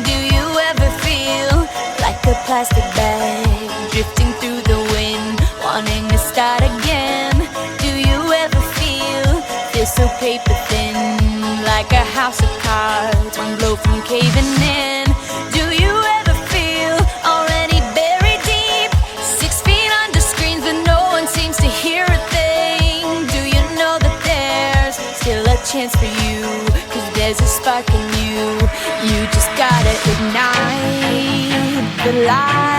Do you ever feel like a plastic bag drifting through the wind, wanting to start again? Do you ever feel so paper thin, like a house of cards, one blow from caving in? Do you ever feel already buried deep, 6 feet under screens, but no one seems to hear a thing? Do you know that there's still a chance for you, 'cause there's a spark in you? You just gotta ignite the light.